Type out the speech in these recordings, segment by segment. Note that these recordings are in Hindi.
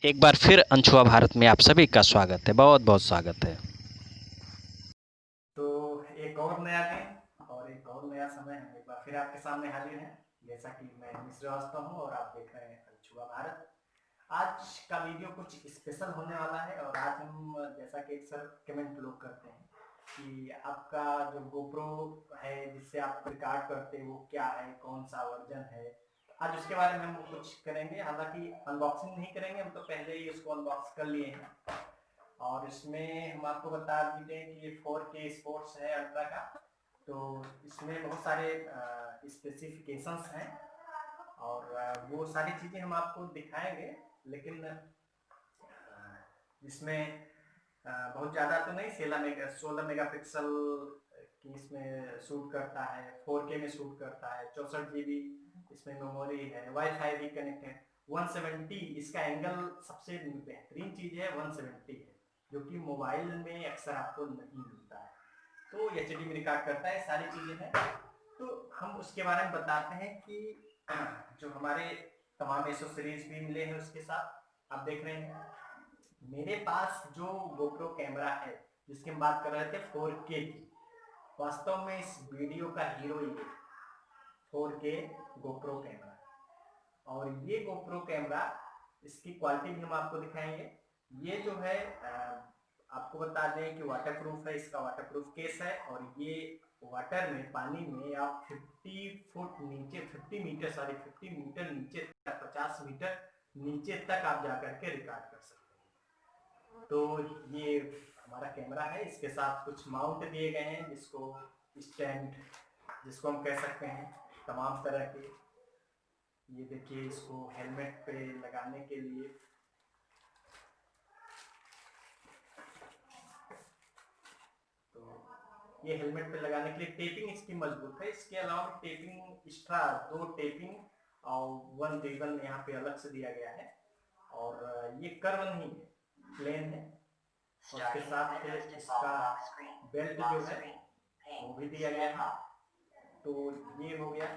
एक बार फिर अनछुआ भारत में आप सभी का स्वागत है। बहुत बहुत स्वागत है। तो एक और नया दिन और एक और नया समय हम एक बार फिर आपके सामने हाजिर हैं। जैसा कि मैं अनिश श्रीवास्तव हूँ और आप देख रहे हैं अनछुआ भारत। आज का वीडियो कुछ स्पेशल होने वाला है और आज हम जैसा कि अक्सर कमेंट लोग करते हैं कि आपका जो गोप्रो है जिससे आप रिकॉर्ड करते हैं वो क्या है, कौन सा वर्जन है। आज उसके बारे में हम कुछ करेंगे। हालांकि अनबॉक्सिंग नहीं करेंगे, हम तो पहले ही उसको अनबॉक्स कर लिए हैं। और इसमें हम आपको बता दें कि ये 4K स्पोर्ट्स है अल्ट्रा का। तो इसमें बहुत सारे स्पेसिफिकेशंस हैं और वो सारी चीज़ें हम आपको दिखाएंगे। लेकिन इसमें बहुत ज़्यादा तो नहीं, 16 मेगापिक्सल की इसमें शूट करता है, 4K में शूट करता है, 64 GB इसमें मेमोरी है, वाईफाई भी कनेक्ट है। 170 इसका एंगल सबसे बेहतरीन चीज़ है, 170 है जो कि मोबाइल में अक्सर आपको नहीं मिलता है। तो एच डी में रिकॉर्ड करता है, सारी चीज़ें हैं। तो हम उसके बारे में बताते हैं कि जो हमारे तमाम एसेसरीज भी मिले हैं उसके साथ। आप देख रहे हैं मेरे पास जो गोप्रो कैमरा है जिसकी हम बात कर रहे थे 4K की। वास्तव में इस वीडियो का हीरो ये 4K गोप्रो कैमरा। और ये गोप्रो कैमरा, इसकी क्वालिटी भी हम आपको दिखाएंगे। ये जो है आपको बता दें कि वाटरप्रूफ है, इसका वाटरप्रूफ केस है। और ये वाटर में, पानी में आप 50 फुट नीचे, 50 मीटर, सॉरी 50 मीटर नीचे तक, 50 मीटर नीचे तक आप जाकर के रिकॉर्ड कर सकते हैं। तो ये हमारा कैमरा है, इसके साथ कुछ माउंट दिए गए हैं जिसको स्टैंड जिसको हम कह सकते हैं, तमाम तरह के। ये देखिए, इसको हेलमेट पे लगाने के लिए तो ये हेलमेट पे लगाने के लिए टेपिंग इसकी मजबूत है। इसके अलावा टेपिंग एक्स्ट्रा 2 टेपिंग और 1 रिबन यहाँ पे अलग से दिया गया है। और ये कर्व नहीं है, प्लेन है। उसके साथ इसका बेल्ट जो है वो भी दिया गया है। तो ये हो गया।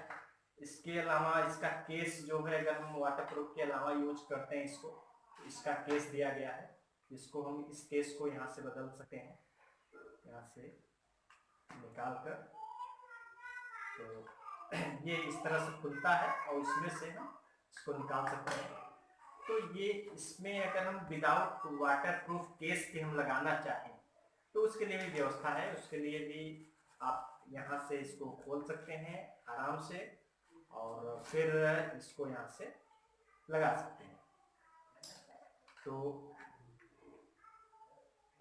इसके अलावा इसका केस जो है, अगर हम वाटरप्रूफ के अलावा यूज करते हैं इसको, तो इसका केस दिया गया है। इसको हम इस केस को यहाँ से बदल सकते हैं, यहाँ से निकाल कर। तो ये इस तरह से खुलता है और इसमें से हम इसको निकाल सकते हैं। तो ये इसमें अगर हम विदाउट वाटरप्रूफ केस के हम लगाना चाहें तो उसके लिए भी व्यवस्था है। उसके लिए भी आप यहाँ से इसको खोल सकते हैं आराम से और फिर इसको यहाँ से लगा सकते हैं। तो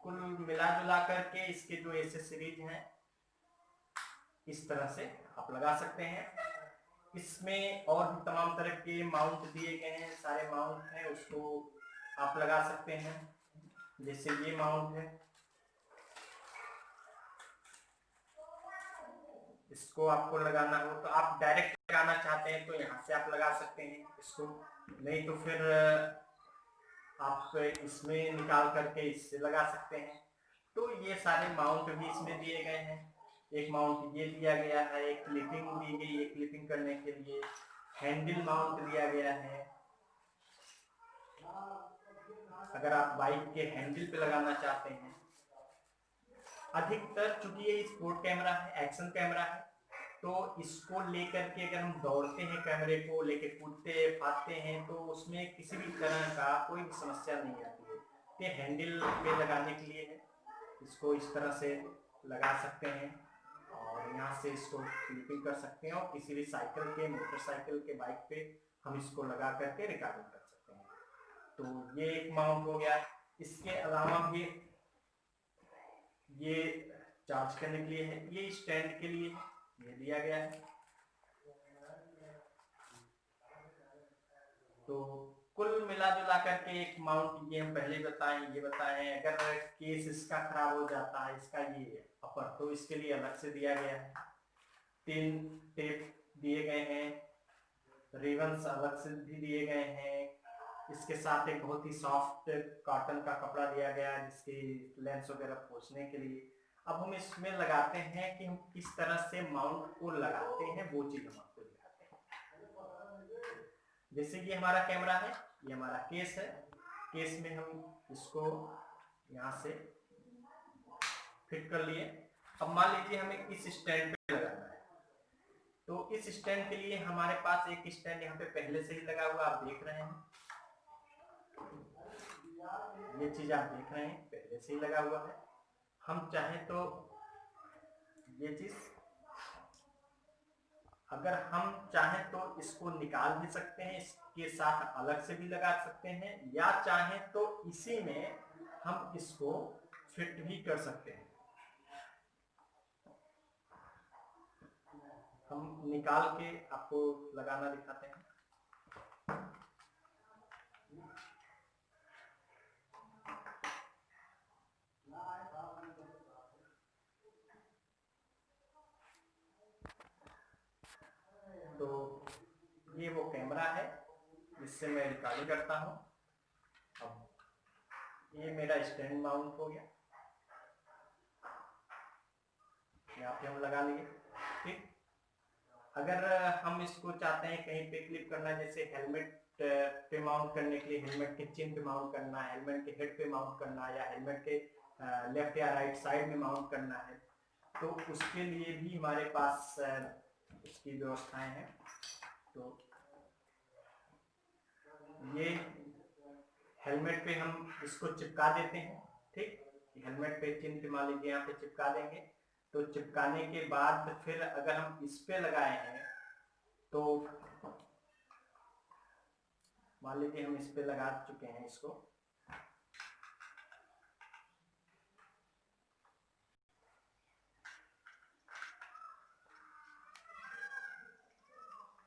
कुल मिला जुला करके इसके जो एसेसरीज हैं इस तरह से आप लगा सकते हैं। इसमें और भी तमाम तरह के माउंट दिए गए हैं, सारे माउंट हैं, उसको आप लगा सकते हैं। जैसे ये माउंट है, इसको आपको लगाना हो तो आप डायरेक्ट लगाना चाहते हैं तो यहाँ से आप लगा सकते हैं इसको, नहीं तो फिर आप इसमें निकाल करके इससे लगा सकते हैं। तो ये सारे माउंट भी इसमें दिए गए हैं। एक माउंट ये दिया गया है, एक क्लिपिंग दी गई है क्लिपिंग करने के लिए, हैंडल माउंट दिया गया है। अगर आप बाइक के हैंडल पे लगाना चाहते हैं, अधिकतर चूंकि ये स्पोर्ट कैमरा है, एक्शन कैमरा है, तो इसको लेकर के अगर हम दौड़ते हैं, कैमरे को लेके कूदते फादते हैं, तो उसमें किसी भी तरह का कोई भी समस्या नहीं आती है। ये हैंडल पे लगाने के लिए है, इसको इस तरह से लगा सकते हैं और यहाँ से इसको क्लिपिंग कर सकते हैं और किसी भी साइकिल के, मोटरसाइकिल के, बाइक पे हम इसको लगा करके रिकॉर्डिंग कर सकते हैं। तो ये एक माउंट हो गया। इसके अलावा भी ये चार्ज करने के लिए है, ये स्टैंड के लिए ये दिया गया है। तो कुल मिला जुला करके एक माउंट, ये हम पहले ये बताएं अगर केस इसका खराब हो जाता है, इसका ये अपर, तो इसके लिए अलग से दिया गया है। 3 टेप दिए गए हैं, रिबन्स अलग से भी दिए गए हैं। इसके साथ एक बहुत ही सॉफ्ट कॉटन का कपड़ा दिया गया है जिसकी लेंस वगैरह पोंछने के लिए। अब हम इसमें लगाते हैं कि हम किस तरह से माउंट को लगाते हैं, वो चीज हम आपको दिखाते हैं। जैसे ये हमारा कैमरा है, ये हमारा केस है, केस में हम इसको यहाँ से फिट कर लिए। अब मान लीजिए हमें इस स्टैंड पे लगाना है, तो इस स्टैंड के लिए हमारे पास एक स्टैंड यहाँ पे पहले से ही लगा हुआ, आप देख रहे हैं, ये चीज आप देख रहे हैं पहले से ही लगा हुआ है। हम चाहें तो ये चीज, अगर हम चाहें तो इसको निकाल भी सकते हैं, इसके साथ अलग से भी लगा सकते हैं, या चाहें तो इसी में हम इसको फिट भी कर सकते हैं। हम निकाल के आपको लगाना दिखाते हैं। तो ये वो कैमरा है जिससे मैं रिकॉर्डिंग करता हूँ। अब ये मेरा स्टैंड माउंट हो गया, यहाँ पे हम लगा लिए। ठीक, अगर हम इसको चाहते हैं कहीं पे क्लिप करना, जैसे हेलमेट पे माउंट करने के लिए, हेलमेट के चिन पे माउंट करना, हेलमेट के हेड पे माउंट करना, या हेलमेट के लेफ्ट या राइट साइड में माउंट करना है, तो उसके लिए भी हमारे पास इसकी व्यवस्थाएं हैं। तो ये हेलमेट पे हम इसको चिपका देते हैं। ठीक, हेलमेट पे चिन्ह मान लीजिए यहाँ पे चिपका देंगे, तो चिपकाने के बाद फिर अगर हम इस पे लगाए हैं, तो मान लीजिए हम इस पे लगा चुके हैं इसको,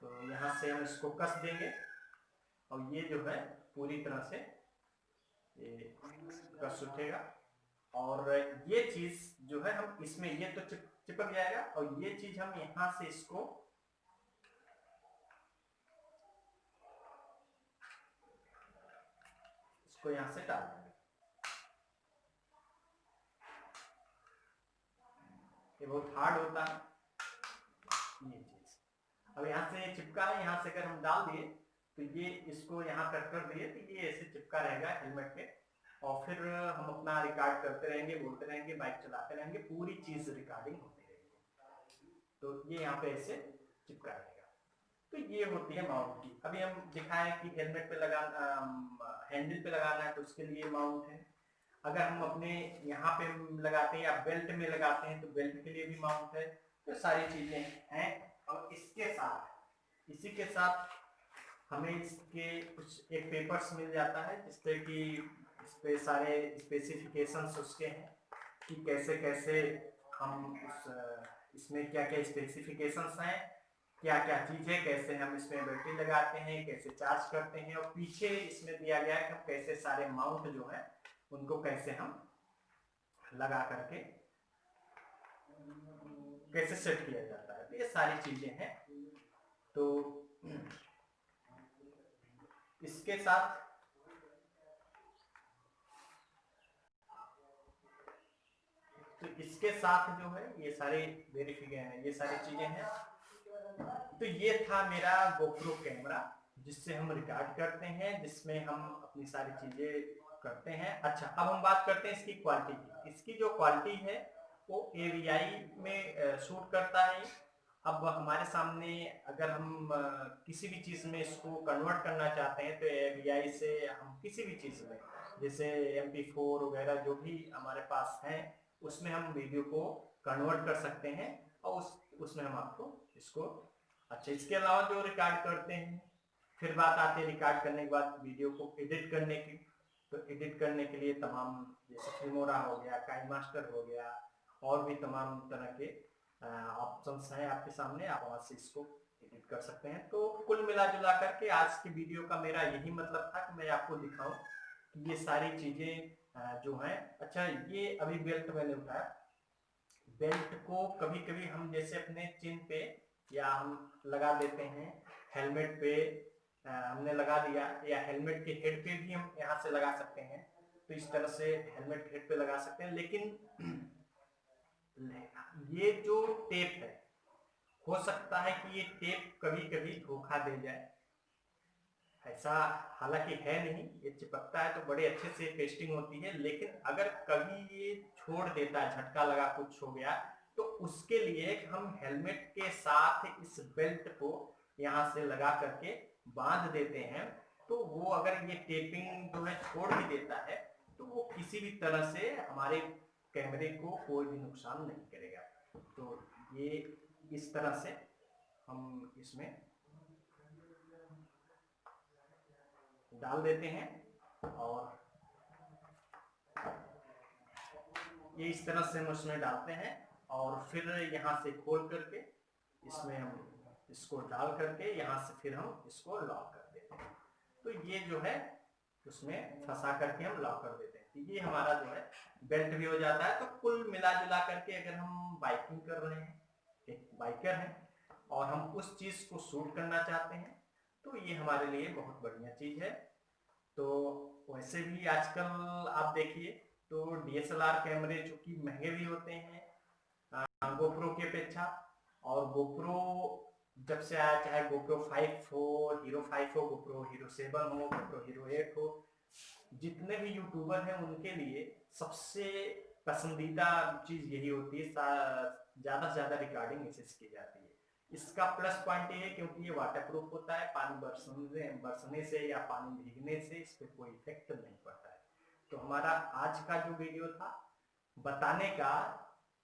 तो यहाँ से हम इसको कस देंगे और ये जो है पूरी तरह से ये कस उठेगा। और ये चीज जो है हम इसमें, ये तो चिपक जाएगा, और ये चीज हम यहाँ से इसको यहाँ से डाल देंगे। ये बहुत हार्ड होता है ये चीज। अब यहाँ से चिपका है, यहाँ से अगर हम डाल दिए तो ये इसको यहाँ कट कर दिए तो ये ऐसे चिपका रहेगा हेलमेट पे, और फिर हम अपना रिकॉर्ड करते रहेंगे, बोलते रहेंगे, बाइक चलाते रहेंगे, पूरी चीज रिकॉर्डिंग होती रहेगी। तो ये यहाँ पे ऐसे चिपका रहेगा। तो ये होती है माउंट की। अभी हम दिखाएं कि हेलमेट पे लगाना, हैंडल पे लगाना है, तो उसके लिए माउंट है। अगर हम अपने यहाँ पे लगाते हैं या बेल्ट में लगाते हैं, तो बेल्ट के लिए भी माउंट है। तो सारी चीजें हैं। और इसके साथ, इसी के साथ हमें इसके कुछ एक पेपर्स मिल जाता है, जिससे कि इस पे सारे स्पेसिफिकेशंस उसके हैं कि कैसे कैसे हम इसमें क्या क्या स्पेसिफिकेशंस हैं, क्या क्या चीज है, कैसे हम इसमें बैटरी लगाते हैं, कैसे चार्ज करते हैं, और पीछे इसमें दिया गया है कि हम कैसे सारे माउंट जो है उनको कैसे हम लगा करके कैसे सेट किया जाता है। तो ये सारी चीजें हैं। तो इसके साथ जो है ये सारे वेरिफिकेशन है, ये सारी चीजें हैं। तो ये था मेरा GoPro कैमरा, जिससे हम रिकॉर्ड करते हैं, जिसमें हम अपनी सारी चीजें करते हैं। अच्छा, अब हम बात करते हैं इसकी क्वालिटी की। इसकी जो क्वालिटी है वो AVI में शूट करता है। अब हमारे सामने अगर हम किसी भी चीज में इसको कन्वर्ट करना चाहते हैं, तो AVI से हम किसी भी चीज में, जैसे MP4 वगैरह जो भी हमारे पास है, उसमें हम वीडियो को कन्वर्ट कर सकते हैं, और उसमें हम आपको इसको। अच्छा, इसके अलावा जो रिकॉर्ड करते हैं, फिर बात आती है रिकॉर्ड करने के बाद वीडियो को एडिट करने की। तो एडिट करने के लिए तमाम, जैसे फिल्मोरा हो गया, काइनमास्टर हो गया, और भी तमाम तरह के ऑप्शंस हैं आपके सामने, आप वहां से इसको एडिट कर सकते हैं। तो कुल मिला जुला करके आज की वीडियो का मेरा यही मतलब था कि मैं आपको दिखाऊं कि ये सारी चीजें जो हैं। अच्छा, ये अभी बेल्ट मैंने उठाया, बेल्ट को कभी कभी हम जैसे अपने चिन पे या हम लगा देते हैं, हेलमेट पे हमने लगा दिया, या हेलमेट के हेड पे भी हम यहाँ से लगा सकते हैं। तो इस तरह से हेलमेट के हेड पे लगा सकते हैं। लेकिन ये जो टेप है, हो सकता है कि ये टेप कभी कभी धोखा दे जाए। ऐसा हालांकि है नहीं, ये चिपकता है तो बड़े अच्छे से पेस्टिंग होती है, लेकिन अगर कभी ये छोड़ देता है, झटका लगा, कुछ हो गया, तो उसके लिए हम हेलमेट के साथ इस बेल्ट को यहाँ से लगा करके बांध देते हैं। तो वो अगर ये टेपिंग जो है छोड़ भी देता है तो वो किसी भी तरह से हमारे कैमरे को कोई भी नुकसान नहीं करेगा। तो ये इस तरह से हम इसमें डाल देते हैं और ये इस तरह से हम उसमें डालते हैं और फिर यहाँ से खोल करके इसमें हम इसको डाल करके यहाँ से फिर हम इसको लॉक कर देते हैं। तो ये जो है उसमें फंसा करके हम लॉक कर देते हैं। तो ये हमारा जो है बेल्ट भी हो जाता है। तो कुल मिला जुला करके अगर हम बाइकिंग कर रहे हैं, एक बाइकर हैं और हम उस चीज को शूट करना चाहते हैं, तो ये हमारे लिए बहुत बढ़िया चीज है। तो वैसे भी आजकल आप देखिए तो डीएसएलआर कैमरे जो कि महंगे भी होते हैं गोप्रो की अपेक्षा, और गोप्रो जब से आया, चाहे गोप्रो 5 हो, हीरो 5 हो, गोप्रो हीरो 7 हो, गोप्रो हीरो 8 हो, जितने भी यूट्यूबर हैं उनके लिए सबसे पसंदीदा चीज यही होती है, ज्यादा से ज्यादा रिकॉर्डिंग इससे की जाती है। इसका प्लस पॉइंट ये है क्योंकि ये वाटर प्रूफ होता है, पानी बरसने से या पानी भीगने से इस पर कोई इफेक्ट नहीं पड़ता है। तो हमारा आज का जो वीडियो था बताने का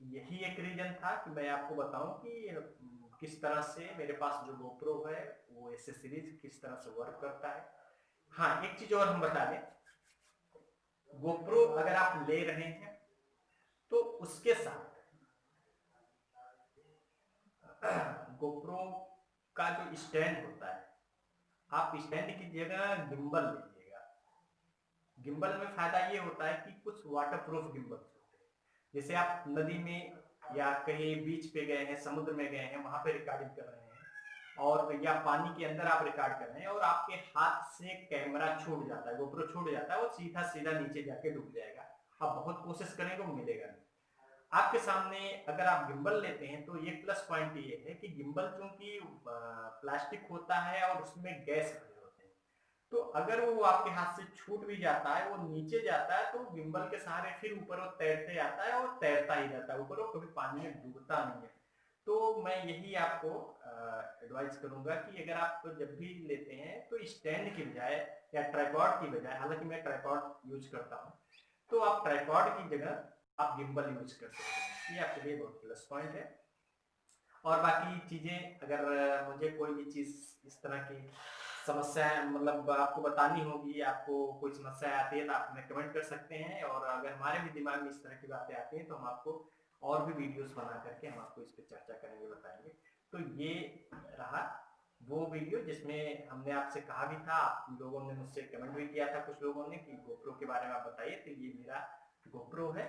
यही एक रीजन था कि मैं आपको बताऊं कि किस तरह से मेरे पास जो गोप्रो है वो एसेसरीज किस तरह से वर्क करता है। हाँ, एक चीज और हम बता दें, गोप्रो अगर आप ले रहे हैं तो उसके साथ गोप्रो का जो स्टैंड होता है, आप स्टैंड की जगह गिम्बल लीजिएगा। गिम्बल में फायदा ये होता है कि कुछ वाटर प्रूफ गिम्बल होते हैं, जैसे आप नदी में या कहीं बीच पे गए हैं, समुद्र में गए हैं, वहां पे रिकॉर्डिंग कर रहे हैं और या पानी के अंदर आप रिकॉर्ड कर रहे हैं और आपके हाथ से कैमरा छूट जाता है, गोप्रो छूट जाता है, वो सीधा सीधा नीचे जाके डूब जाएगा। आप बहुत कोशिश करेंगे वो मिलेगा नहीं। आपके सामने अगर आप गिम्बल लेते हैं तो ये प्लस पॉइंट ये है कि गिम्बल चूंकि प्लास्टिक होता है और उसमें गैस भरे होते हैं, तो अगर वो आपके हाथ से छूट भी जाता है, वो नीचे जाता है, तो गिम्बल के सहारे फिर ऊपर वो तैरते आता है और तैरता ही रहता है ऊपर, वो कभी पानी में डूबता नहीं है। तो मैं यही आपको एडवाइस करूंगा कि अगर आप जब भी लेते हैं तो स्टैंड की बजाय या ट्राइपॉड की बजाय, हालांकि मैं ट्राइपॉड यूज करता हूँ, तो आप ट्राइपॉड की जगह आप गिम्बल यूज कर सकते हैं। ये आपके लिए बहुत प्लस पॉइंट है। और बाकी चीजें अगर मुझे कोई भी चीज इस तरह की समस्या मतलब आपको बतानी होगी, आपको कोई समस्या आती है तो आप हमें कमेंट कर सकते हैं, और अगर हमारे भी दिमाग में इस तरह की बातें आती हैं तो हम आपको और भी वीडियोस बना करके हम आपको इस पर चर्चा करेंगे, बताएंगे। तो ये रहा वो वीडियो जिसमें हमने आपसे कहा भी था, आप लोगों ने मुझसे कमेंट भी किया था कुछ लोगों ने कि गोप्रो के बारे में आप बताइए। तो ये मेरा गोप्रो है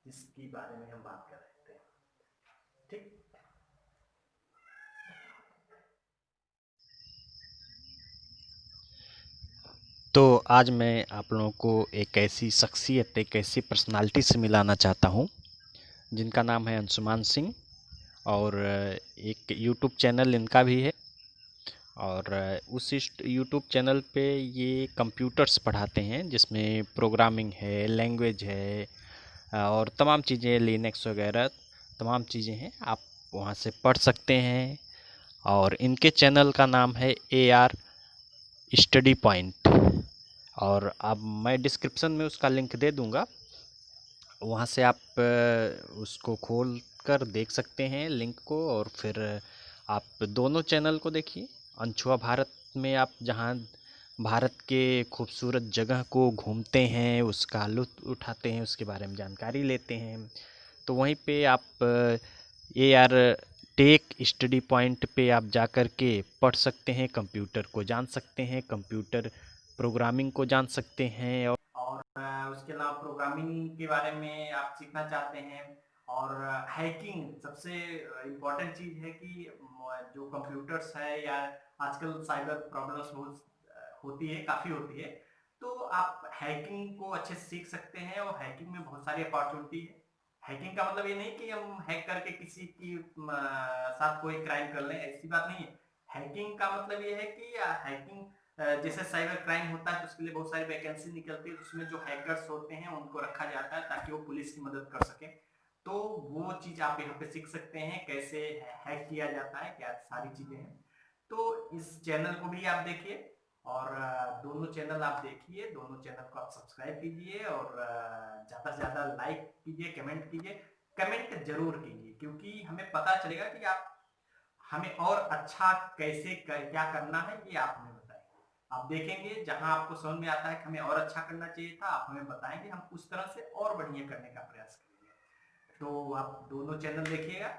जिसके बारे में हम बात कर रहे थे। ठीक। तो आज मैं आप लोगों को एक ऐसी शख्सियत, एक ऐसी पर्सनालिटी से मिलाना चाहता हूँ जिनका नाम है अंशुमान सिंह, और एक यूट्यूब चैनल इनका भी है। और उस यूट्यूब चैनल पे ये कंप्यूटर्स पढ़ाते हैं, जिसमें प्रोग्रामिंग है, लैंग्वेज है और तमाम चीज़ें, लिनक्स वगैरह तमाम चीज़ें हैं, आप वहाँ से पढ़ सकते हैं। और इनके चैनल का नाम है AR स्टडी पॉइंट, और अब मैं डिस्क्रिप्शन में उसका लिंक दे दूँगा, वहाँ से आप उसको खोल कर देख सकते हैं लिंक को। और फिर आप दोनों चैनल को देखिए। अनछुआ भारत में आप जहाँ भारत के खूबसूरत जगह को घूमते हैं, उसका लुत्फ़ उठाते हैं, उसके बारे में जानकारी लेते हैं, तो वहीं पे आप AR टेक स्टडी पॉइंट पे आप जा कर के पढ़ सकते हैं, कंप्यूटर को जान सकते हैं, कंप्यूटर प्रोग्रामिंग को जान सकते हैं। और उसके अलावा प्रोग्रामिंग के बारे में आप सीखना चाहते हैं, और हैकिंग सबसे इम्पोर्टेंट चीज़ है कि जो कंप्यूटर्स है या आजकल साइबर प्रॉब्लम्स बहुत होती है, काफ़ी होती है, तो आप हैकिंग को अच्छे से सीख सकते हैं। और हैकिंग में बहुत सारी अपॉर्चुनिटी है। हैकिंग का मतलब ये नहीं कि हम हैक करके किसी की साथ कोई क्राइम कर लें, ऐसी बात नहीं है। हैकिंग का मतलब ये है कि हैकिंग जैसे साइबर क्राइम होता है तो उसके लिए बहुत सारी वैकेंसी निकलती है, उसमें जो हैकर्स होते हैं उनको रखा जाता है ताकि वो पुलिस की मदद कर सके। तो वो चीज़ आप यहाँ पे सीख सकते हैं, कैसे हैक किया जाता है, क्या सारी चीज़ें हैं। तो इस चैनल को भी आप देखिए और दोनों चैनल आप देखिए, दोनों चैनल को आप सब्सक्राइब कीजिए और ज़्यादा से ज़्यादा लाइक कीजिए, कमेंट कीजिए। कमेंट जरूर कीजिए क्योंकि हमें पता चलेगा कि आप हमें और अच्छा कैसे क्या करना है, ये आप हमें बताएं। आप देखेंगे जहां आपको समझ में आता है कि हमें और अच्छा करना चाहिए था, आप हमें बताएंगे, हम उस तरह से और बढ़िया करने का प्रयास करेंगे। तो आप दोनों चैनल देखिएगा।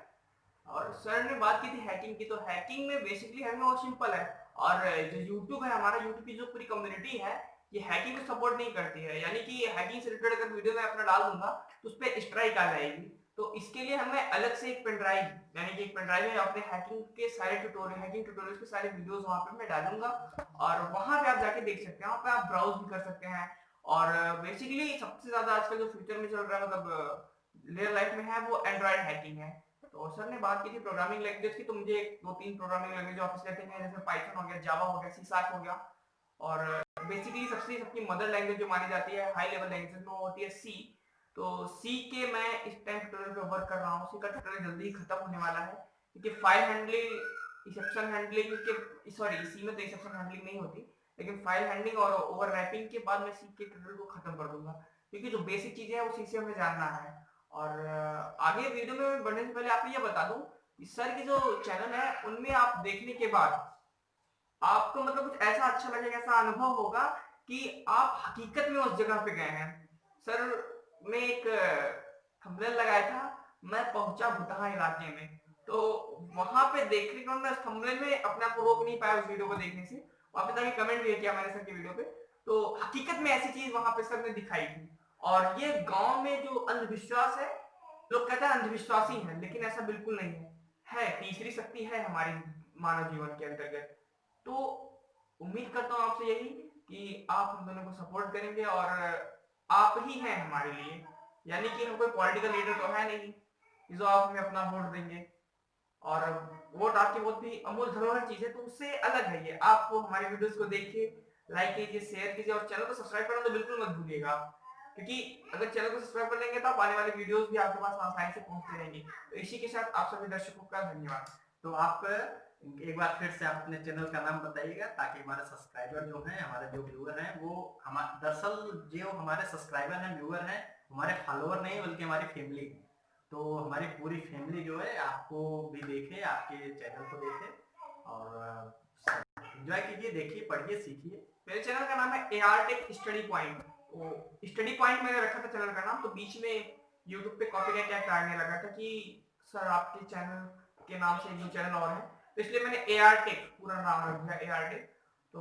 और सर ने बात की थी हैकिंग की, तो हैकिंग में बेसिकली हमें और सिंपल है, और जो यूट्यूब है हमारा, यूट्यूब की जो पूरी कम्युनिटी है ये हैकिंग को सपोर्ट नहीं करती है, यानी कि हैकिंग से रिलेटेड अगर वीडियो मैं अपना डाल दूंगा तो उस पर स्ट्राइक आ जाएगी। तो इसके लिए हमें अलग से एक पेन ड्राइव, यानी कि एक पेन ड्राइव में अपने हैकिंग के सारे ट्यूटोरियल, हैकिंग ट्यूटोरियल्स के सारे वीडियोस वहां पे मैं डालूंगा, और वहां पे आप जाके देख सकते हैं, वहां पे आप ब्राउज भी कर सकते हैं। और बेसिकली सबसे ज्यादा आजकल जो फ्यूचर में चल रहा है, मतलब रियल लाइफ में है, वो एंड्रॉइड हैकिंग है। तो सर ने बात की थी प्रोग्रामिंग लैंग्वेज की, तो मुझे दो तीन प्रोग्रामिंग लैंग्वेज वापस लेते हैं, जैसे पाइथन हो गया, जावा हो गया, सी शार्प हो गया, और बेसिकली सबकी मदर लैंग्वेज जो मानी जाती है हाई लेवल लैंग्वेज में, वो होती है सी। तो सी के मैं इस टाइम ट्यूटोरियल पे वर्क कर रहा हूँ, सी का ट्यूटोरियल जल्दी ही खत्म होने वाला है, क्योंकि फाइल हैंडलिंग, एक्सेप्शन हैंडलिंग के, सॉरी सी में तो एक्सेप्शन हैंडलिंग नहीं होती, लेकिन फाइल हैंडलिंग और ओवररैपिंग के बाद मैं सी के ट्यूटोरियल को खत्म कर दूंगा, क्योंकि जो बेसिक चीजें हैं वो सी से हमें जानना है। और आगे वीडियो में बढ़ने से पहले आपको ये बता दूं, सर की जो चैनल है उनमें आप देखने के बाद आपको मतलब कुछ ऐसा अच्छा लगेगा, ऐसा अनुभव होगा कि आप हकीकत में उस जगह पे गए हैं। सर मैं एक थंबनेल लगाया था, मैं पहुंचा भुतहा इलाके में, तो वहां पे देखने के बाद मैं थंबनेल में अपने आप को रोक नहीं पाया उस वीडियो को देखने से, वहां पे जाके कमेंट भी किया मैंने सर की वीडियो पे। तो हकीकत में ऐसी चीज वहां पे सर ने दिखाई थी। और ये गांव में जो अंधविश्वास है, लोग कहते हैं अंधविश्वासी है, लेकिन ऐसा बिल्कुल नहीं है तीसरी शक्ति है हमारी मानव जीवन के अंतर्गत। तो उम्मीद करता हूँ आपसे यही कि आप हम दोनों को सपोर्ट करेंगे, और आप ही हैं हमारे लिए, यानी कि हम कोई पॉलिटिकल लीडर तो है नहीं जो आप हमें अपना वोट देंगे, और वोट आपकी बहुत भी अमूल धरोहर चीज है, तो उससे अलग है ये। आप हमारे वीडियोस को देखिए, लाइक कीजिए, शेयर कीजिए, और चैनल को सब्सक्राइब करना तो बिल्कुल मत भूलिएगा, क्योंकि अगर चैनल को सब्सक्राइब कर लेंगे तो आप आने वाले वीडियोस भी आपके पास आसानी से पहुंचते रहेंगे। तो इसी के साथ आप सभी दर्शकों का धन्यवाद। तो आप एक बार फिर से आप अपने चैनल का नाम बताइएगा ताकि हमारे सब्सक्राइबर जो हैं, हमारे जो व्यूअर हैं, वो हमारे दरअसल जो हमारे सब्सक्राइबर हैं, व्यूअर हैं, हमारे फॉलोअर नहीं बल्कि हमारी फैमिली है। तो हमारी पूरी फैमिली जो है आपको भी देखे, आपके चैनल को देखे और एंजॉय कीजिए, देखिए, पढ़िए, सीखिए। मेरे चैनल का नाम है AR Tech स्टडी पॉइंट। तो स्टडी पॉइंट मैंने रखा था चैनल का नाम, तो बीच में यूट्यूब पे कॉपीराइट टैग आने लगा था कि सर आपके चैनल के नाम से एक दो चैनल और है, तो इसलिए मैंने AR Tech पूरा नाम रख दिया, AR Tech। तो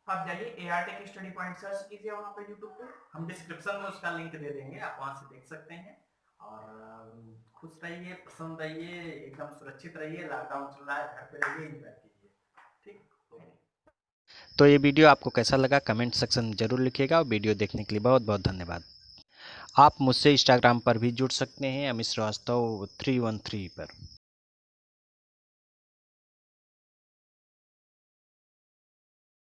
आप जाइए AR Tech study point search कीजिए वहां पे यूट्यूब पे, हम डिस्क्रिप्शन में उसका लिंक दे देंगे, आप वहां से देख सकते हैं। और खुश रहिए, प्रसन्न रहिए, एकदम सुरक्षित रहिए। लॉकडाउन चल रहा है, घर पे रहिए, एंजॉय कीजिए। ठीक। तो ये वीडियो आपको कैसा लगा कमेंट सेक्शन में ज़रूर लिखिएगा, और वीडियो देखने के लिए बहुत बहुत धन्यवाद। आप मुझसे इंस्टाग्राम पर भी जुड़ सकते हैं, अमित श्रीवास्तव 313 पर।